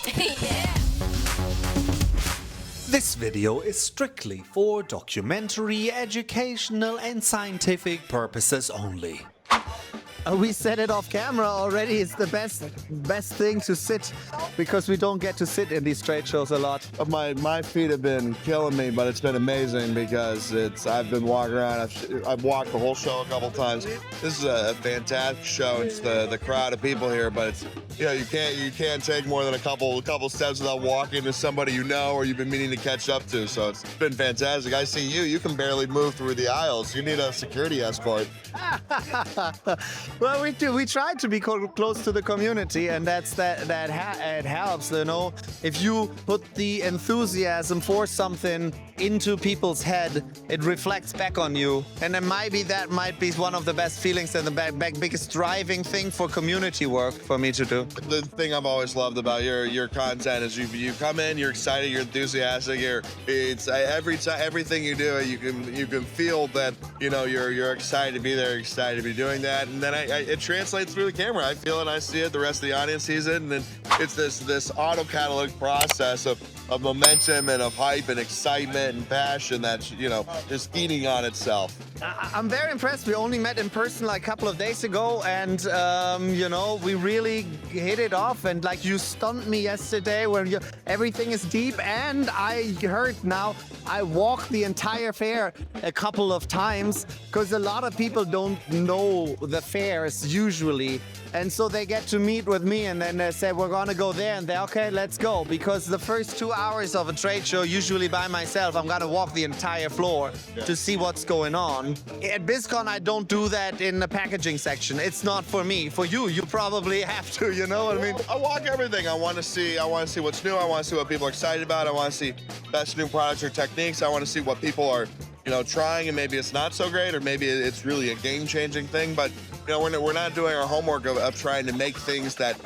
Yeah. This video is strictly for documentary, educational and scientific purposes only. We said it off camera already. It's the best thing to sit, because we don't get to sit in these trade shows a lot. My feet have been killing me, but it's been amazing because I've been walking around. I've walked the whole show a couple times. This is a fantastic show. It's the crowd of people here, but it's, you can't take more than a couple steps without walking to somebody you know or you've been meaning to catch up to. So it's been fantastic. I see you can barely move through the aisles. You need a security escort. Well, we do. We try to be close to the community, and it helps. If you put the enthusiasm for something into people's head, it reflects back on you, and then that might be one of the best feelings and the biggest driving thing for community work for me to do. The thing I've always loved about your content is you come in, you're excited, you're enthusiastic, everything you do, you can feel that you're excited to be there, excited to be doing that, and then it translates through the camera. I feel it, I see it, the rest of the audience sees it, and then it's this autocatalytic process of momentum and of hype and excitement and passion that's is feeding on itself. I'm very impressed. We only met in person like a couple of days ago, and we really hit it off. And like, you stunned me yesterday when everything is deep. And I heard now I walked the entire fair a couple of times, because a lot of people don't know the fairs usually. And so they get to meet with me, and then they say, we're gonna go there, and okay, let's go. Because the first 2 hours of a trade show, usually by myself, I'm gonna walk the entire floor to see what's going on. At BizCon, I don't do that in the packaging section. It's not for me. For you, you probably have to, you know what I mean? I walk everything. I want to see what's new. I want to see what people are excited about. I want to see best new products or techniques. I want to see what people are trying, and maybe it's not so great, or maybe it's really a game-changing thing. But we're not doing our homework of trying to make things that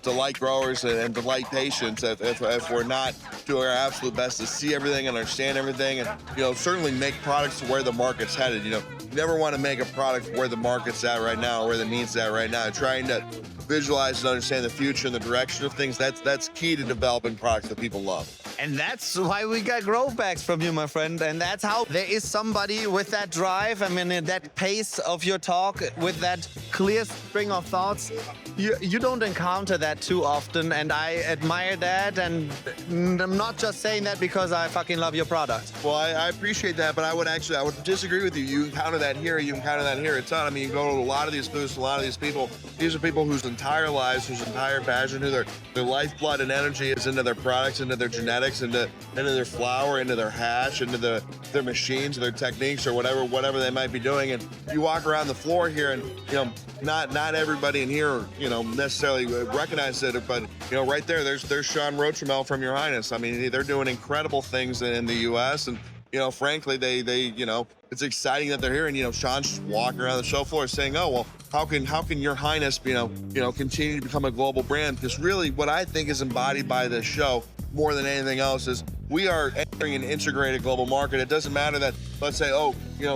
delight growers and delight patients if we're not doing our absolute best to see everything and understand everything, and certainly make products to where the market's headed. You never want to make a product where the market's at right now or where the need's at right now. Trying to visualize and understand the future and the direction of things, that's key to developing products that people love. And that's why we got growth bags from you, my friend. And that's how there is somebody with that drive, that pace of your talk, with that clear string of thoughts. You don't encounter that too often, and I admire that. And I'm not just saying that because I fucking love your product. Well, I appreciate that, but I would disagree with you. You encounter that here, you encounter that here a ton. I mean, you go to a lot of these booths, a lot of these people. These are people whose entire lives, whose entire passion, who their lifeblood and energy is into their products, into their genetics, into their flour, into their hash, into their machines, their techniques, or whatever they might be doing. And you walk around the floor here, and not everybody in here necessarily recognizes it, but right there's Sean Rotremel from Your Highness. I mean, they're doing incredible things in the U.S. and frankly, they it's exciting that they're here, and Sean's just walking around the show floor saying, oh well, how can Your Highness continue to become a global brand? Because really, what I think is embodied by this show more than anything else is we are entering an integrated global market. It doesn't matter that, let's say,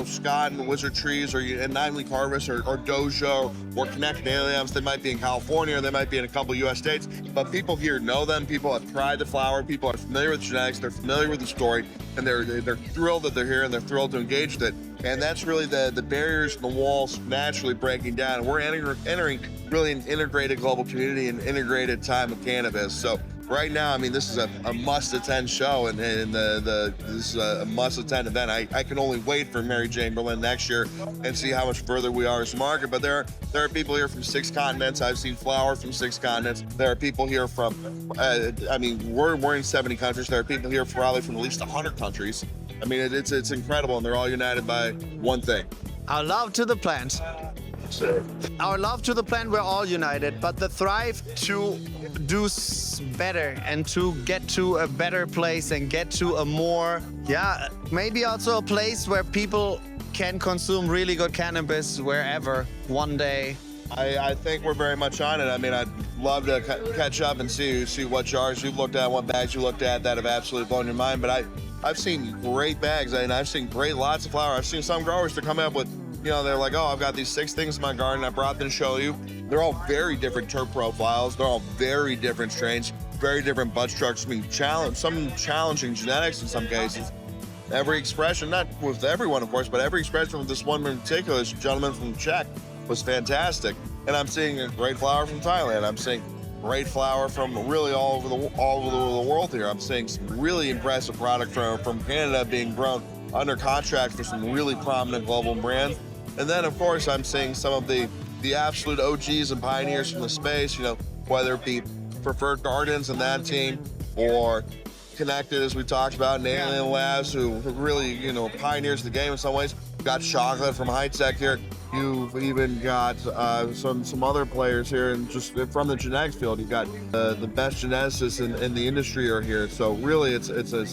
Scott and Wizard Trees and Nine League Harvest or Dojo or Connect Aliens, they might be in California, or they might be in a couple U.S. states, but people here know them. People have tried the flower. People are familiar with genetics. They're familiar with the story, and they're thrilled that they're here, and they're thrilled to engage with it. And that's really the barriers and the walls naturally breaking down. And we're entering really an integrated global community and integrated time of cannabis. So right now, I mean, this is a must-attend show, and this is a must-attend event. I can only wait for Mary Jane Berlin next year and see how much further we are as a market. But there are people here from 6 continents. I've seen flower from 6 continents. There are people here from, we're in 70 countries. There are people here probably from at least 100 countries. I mean, it's incredible, and they're all united by one thing. Our love to the plant. Our love to the plant, we're all united, but the thrive to do better and to get to a better place and get to a more, maybe also a place where people can consume really good cannabis wherever one day. I think we're very much on it. I mean, I'd love to catch up and see what jars you've looked at, what bags you looked at that have absolutely blown your mind. But I've seen great bags, and I've seen great lots of flower. I've seen some growers that come up with, they're like, oh, I've got these 6 things in my garden. I brought them to show you. They're all very different terp profiles. They're all very different strains. very different bud structures. I mean, some challenging genetics in some cases. Every expression, not with everyone, of course, but every expression from this one in particular, this gentleman from Czech, was fantastic. And I'm seeing a great flower from Thailand. I'm seeing great flower from really all over the world here. I'm seeing some really impressive product from Canada being grown under contract for some really prominent global brands. And then, of course, I'm seeing some of the absolute OGs and pioneers from the space, you know, whether it be Preferred Gardens and that team, or Connected, as we talked about, and Alien Labs, who really, you know, pioneers the game in some ways. You've got Chocolate from High Tech here. You've even got some other players here, and just from the genetics field, you've got the best geneticists in the industry are here. So really, it's an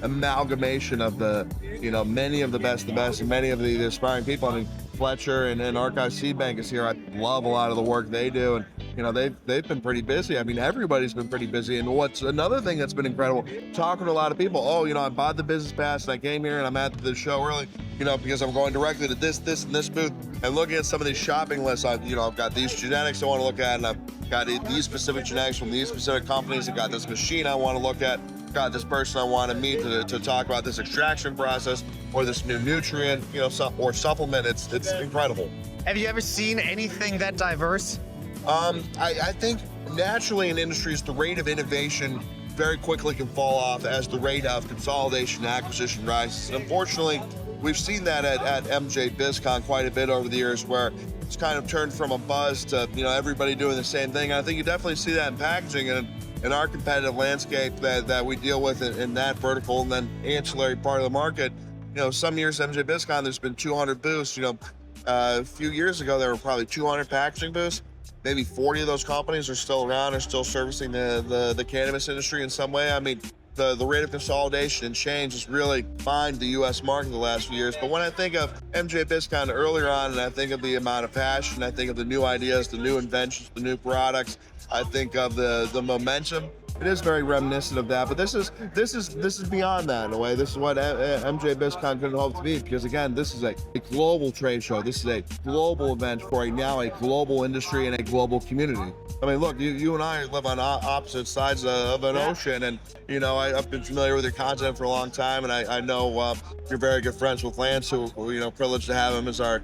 amalgamation of the, you know, many of the best, and many of the aspiring people. I mean, Fletcher and Archive Seed Bank is here. I love a lot of the work they do, and you know, they've been pretty busy. I mean, everybody's been pretty busy. And what's another thing that's been incredible, talking to a lot of people, oh, you know, I bought the business pass and I came here and I'm at the show early, you know, because I'm going directly to this, and this booth, and looking at some of these shopping lists. I've got these genetics I want to look at, and I've got these specific genetics from these specific companies. I've got this machine I want to look at, got this person I want to meet to talk about this extraction process or this new nutrient, you know, or supplement. It's incredible. Have you ever seen anything that diverse? I think naturally in industries, the rate of innovation very quickly can fall off as the rate of consolidation and acquisition rises. And unfortunately, we've seen that at MJ BizCon quite a bit over the years, where it's kind of turned from a buzz to, you know, everybody doing the same thing. And I think you definitely see that in packaging and in our competitive landscape that we deal with in that vertical and then ancillary part of the market. You know, some years MJ BizCon, there's been 200 booths. You know, a few years ago, there were probably 200 packaging booths. Maybe 40 of those companies are still around, are still servicing the cannabis industry in some way. I mean, the rate of consolidation and change has really defined the U.S. market the last few years. But when I think of MJ BizCon earlier on, and I think of the amount of passion, I think of the new ideas, the new inventions, the new products, I think of the momentum. It is very reminiscent of that, but this is beyond that in a way. This is what MJ BizCon couldn't hope to be, because again, this is a global trade show. This is a global event for a global industry and a global community. I mean, look, you and I live on opposite sides of an ocean, and you know, I've been familiar with your content for a long time, and I know you're very good friends with Lance, who you know, privileged to have him as our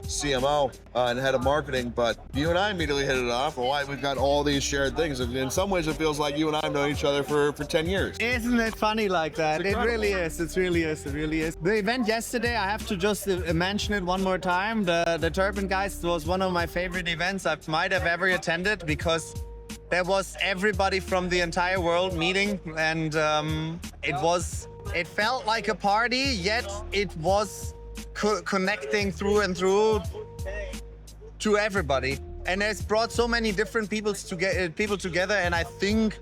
CMO and head of marketing. But you and I immediately hit it off. Well, we've got all these shared things, and in some ways, it feels like you and I have known each other for 10 years. Isn't it funny like that? It really is. It really is. It really is. The event yesterday, I have to just mention it one more time. The Turban Guys was one of my favorite events I might have ever attended, because there was everybody from the entire world meeting, and it felt like a party, yet it was connecting through and through to everybody. And it's brought so many different people together, and I think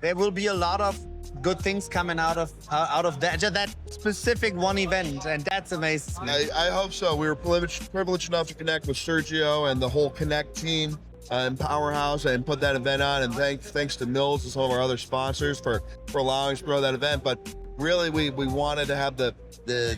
there will be a lot of good things coming out of that specific one event, and that's amazing. I hope so. We were privileged enough to connect with Sergio and the whole Connect team and Powerhouse and put that event on, and thanks to Mills and some of our other sponsors for allowing us to grow that event. But really, we wanted to have the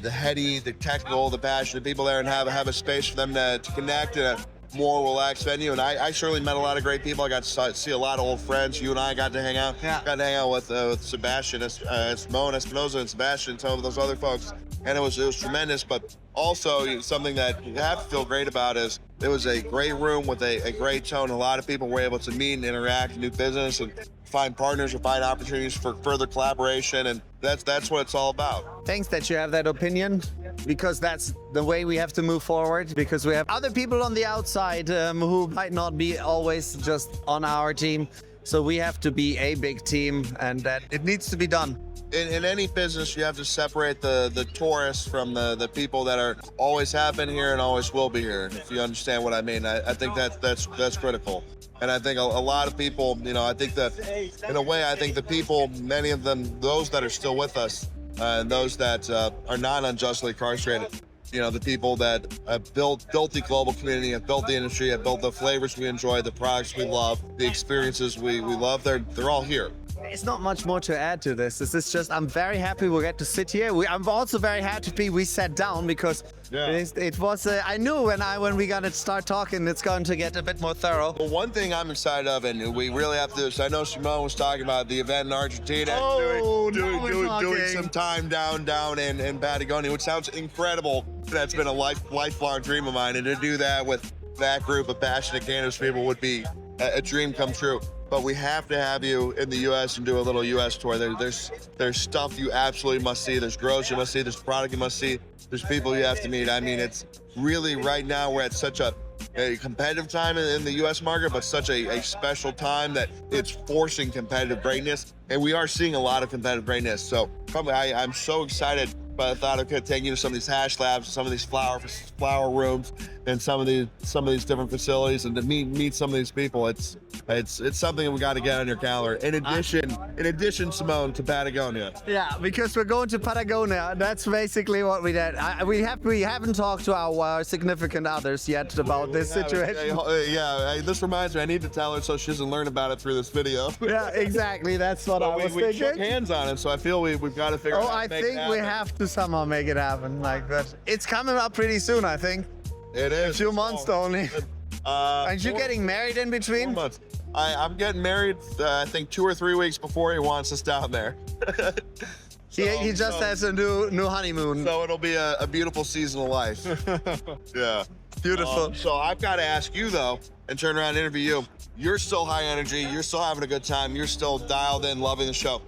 heady, the technical, the passionate people there, and have a space for them to connect in a more relaxed venue. And I certainly met a lot of great people. I got to see a lot of old friends. You and I got to hang out. Yeah. Got to hang out with Sebastian, Simone Espinoza, and Sebastian, and some of those other folks. And it was tremendous. But also, something that you have to feel great about is it was a great room with a great tone. A lot of people were able to meet and interact and do business and find partners or find opportunities for further collaboration, and that's what it's all about. Thanks that you have that opinion, because that's the way we have to move forward, because we have other people on the outside who might not be always just on our team. So we have to be a big team, and that it needs to be done. In any business, you have to separate the tourists from the people that always have been here and always will be here, if you understand what I mean. I think that's critical. And I think a lot of people, you know, I think that in a way, I think the people, many of them, those that are still with us, and those that are not unjustly incarcerated, you know, the people that have built the global community, have built the industry, have built the flavors we enjoy, the products we love, the experiences we love, they're all here. There's not much more to add to this. This is just, I'm very happy we get to sit here. I'm also very happy we sat down because it was, I knew when we're going to start talking, it's going to get a bit more thorough. Well, one thing I'm excited of, and we really have to do this, I know Simone was talking about the event in Argentina, doing some time down in Patagonia, which sounds incredible. That's been a lifelong dream of mine, and to do that with that group of passionate cannabis people would be a dream come true. But we have to have you in the U.S. and do a little U.S. tour. There's stuff you absolutely must see. There's grows you must see. There's product you must see. There's people you have to meet. I mean, it's really right now we're at such a competitive time in the U.S. market, but such a special time that it's forcing competitive greatness. And we are seeing a lot of competitive greatness. So probably I'm so excited by the thought of taking you to some of these hash labs, some of these flower rooms, and some of these different facilities, and to meet some of these people. It's something we got to get on your calendar. In addition, Simone, to Patagonia. Yeah, because we're going to Patagonia. That's basically what we did. We haven't talked to our significant others yet about this situation. Yeah, this reminds me. I need to tell her so she doesn't learn about it through this video. Yeah, exactly. That's what I was thinking. We shook hands on it, so I feel we've got to figure out how to make it happen. I think we have to somehow make it happen. Like that. It's coming up pretty soon, I think. It is. A few months only. Aren't you getting married in between? 4 months. I'm getting married, I think 2 or 3 weeks before he wants us down there. He just has a new honeymoon. So it'll be a beautiful season of life. Yeah. Beautiful. So I've got to ask you though, and turn around and interview you. You're still high energy. You're still having a good time. You're still dialed in, loving the show.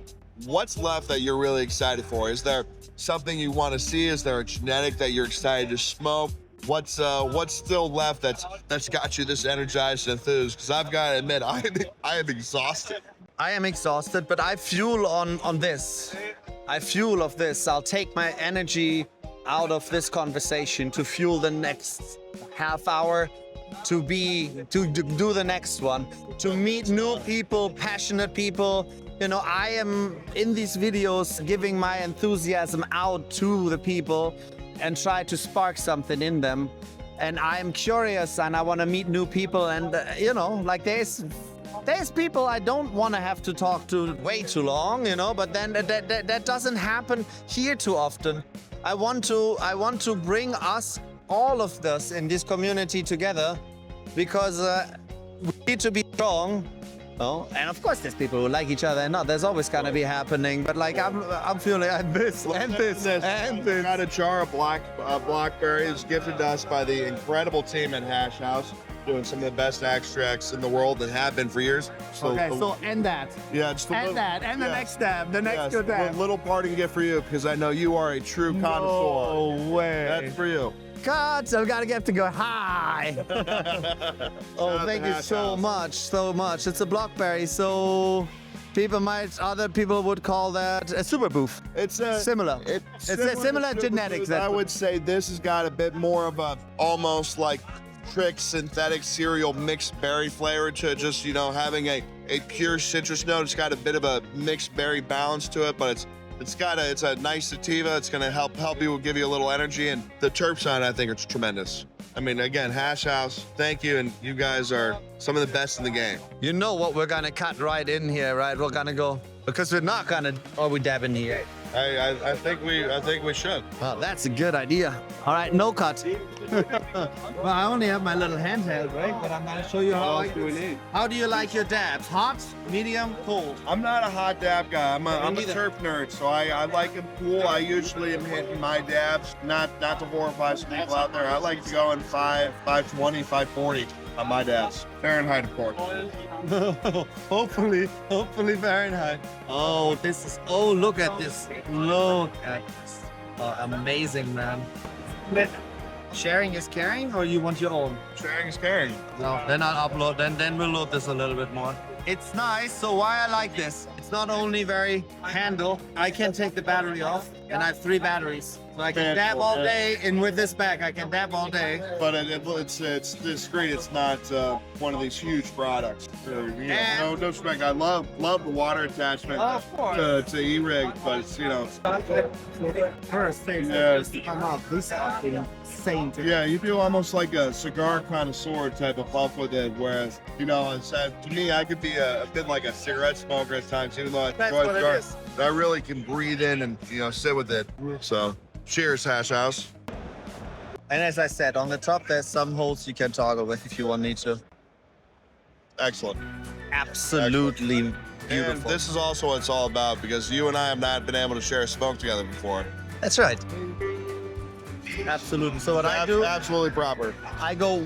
What's left that you're really excited for? Is there something you want to see? Is there a genetic that you're excited to smoke? What's still left that's got you this energized and enthused? Because I've got to admit, I am exhausted. I am exhausted, but I fuel on this. I fuel of this. I'll take my energy out of this conversation to fuel the next half hour, to do the next one, to meet new people, passionate people. You know, I am in these videos giving my enthusiasm out to the people and try to spark something in them. And I'm curious and I want to meet new people. And, you know, like there's people I don't want to have to talk to way too long, you know, but then that doesn't happen here too often. I want to bring us, all of us in this community together, because we need to be strong. Oh, and of course there's people who like each other and not. There's always gonna be happening, but like I'm feeling this and this and this. Got a jar of blackberries gifted to us by the incredible team at Hash House, doing some of the best extracts in the world that have been for years. So end that. Yeah, just the next step, the next good a little parting gift for you, because I know you are a true connoisseur. No way. That's for you. God, so I gotta get to go hi. Oh, thank you so much. It's a blackberry, so other people would call that a super boof. It's similar. It's a similar genetics. I would say this has got a bit more of a almost like trick synthetic cereal mixed berry flavor to it. Just, you know, having a pure citrus note. It's got a bit of a mixed berry balance to it, but it's a nice sativa. It's gonna help you, give you a little energy, and the terps on it, I think, are tremendous. I mean, again, Hash House, thank you, and you guys are some of the best in the game. You know what we're gonna cut right in here, right? We're gonna go, because we're not gonna, are we dabbing here? I think we should. Well, that's a good idea. All right, no cut. Well, I only have my little handheld, right? But I'm gonna show you how do you like your dabs? Hot, medium, cold? I'm not a hot dab guy. I'm a terp nerd, so I like them cool. I usually am hitting my dabs, not to horrify some people out there. I like to go in 520, 540 on my dabs. Fahrenheit, of course. hopefully Fahrenheit. Oh, look at this. Look at this. Oh, amazing, man. Sharing is caring, or you want your own? Sharing is caring. No, then I'll upload, then we'll load this a little bit more. It's nice, so why I like this, it's not only very handle, I can take the battery off, and I have 3 batteries. So I can dab all day, and with this bag, I can dab all day. But it's discreet, it's not one of these huge products. No respect, I love the water attachment to E-Rig, but it's, you know. First things come out, this insane. Yeah, you feel almost like a cigar connoisseur type of puff with it, whereas, you know, to me, I could be a bit like a cigarette smoker at times. even though I That's enjoy what it cigar, is. I really can breathe in and sit with it. So, cheers, Hash House. And as I said, on the top there's some holes you can toggle with if you need to. Excellent. Absolutely And beautiful. this is also what it's all about because you and I have not been able to share a smoke together before. That's right. Absolutely. So what I do, Absolutely proper. I go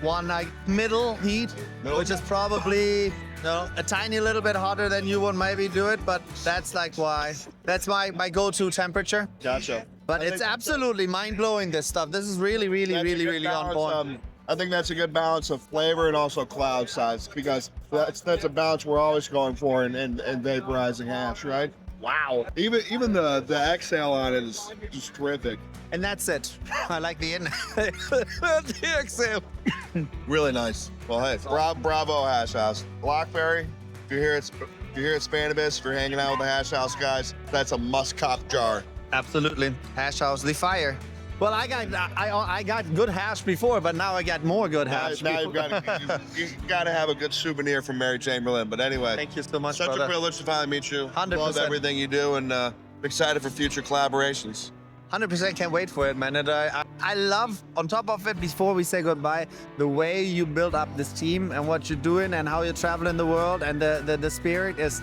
one like middle heat, Middle? which is probably a tiny little bit hotter than you would maybe do it, but that's like why. That's my go-to temperature. Gotcha. But I it's think- absolutely mind-blowing, this stuff. This is really, really, That's a really, good really on balance, point. I think that's a good balance of flavor and also cloud size because that's a balance we're always going for in vaporizing hash, right? Wow. Even the exhale on it is just terrific. And that's it. I like the the exhale. Really nice. Well, hey, bravo, Hash House. Blackberry, if you're here at Spanibus, if you're hanging out with the Hash House guys, that's a must-cop jar. Absolutely. Hash house, the fire. Well, I got good hash before, but now I got more good hash. Now you've got to have a good souvenir from Mary Chamberlain. But anyway, Thank you so much, such brother. a privilege to finally meet you. 100%. Love everything you do, and excited for future collaborations. 100% can't wait for it, man. And I love, on top of it, before we say goodbye, the way you build up this team and what you're doing and how you're traveling the world, and the spirit is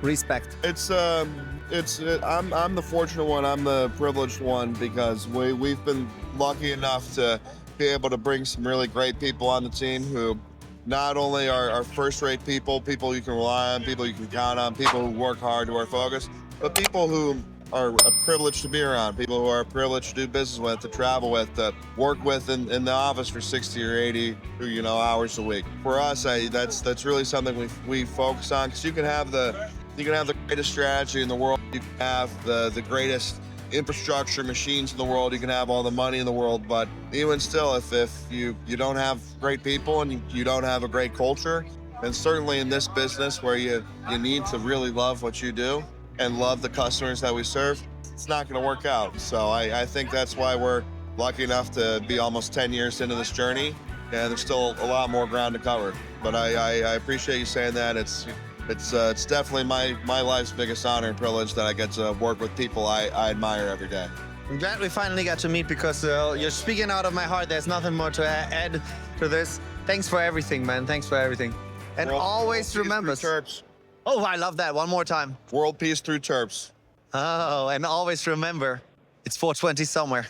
respect. I'm the fortunate one. I'm the privileged one because we've been lucky enough to be able to bring some really great people on the team who not only are first-rate people you can rely on, people you can count on, people who work hard, who are focused, but people who are a privilege to be around, people who are a privilege to do business with, to travel with, to work with in the office for 60 or 80 hours a week. For us, that's really something we focus on because you can have the greatest strategy in the world, you can have the greatest infrastructure, machines in the world, you can have all the money in the world, but even still, if you don't have great people and you don't have a great culture, and certainly in this business where you need to really love what you do and love the customers that we serve, it's not going to work out. So I think that's why we're lucky enough to be almost 10 years into this journey, and there's still a lot more ground to cover. But I appreciate you saying that. It's definitely my life's biggest honor and privilege that I get to work with people I admire every day. I'm glad we finally got to meet because you're speaking out of my heart. There's nothing more to add to this. Thanks for everything, man. Thanks for everything. And always remember. Terps. Oh, I love that. One more time. World peace through terps. Oh, and always remember, it's 420 somewhere.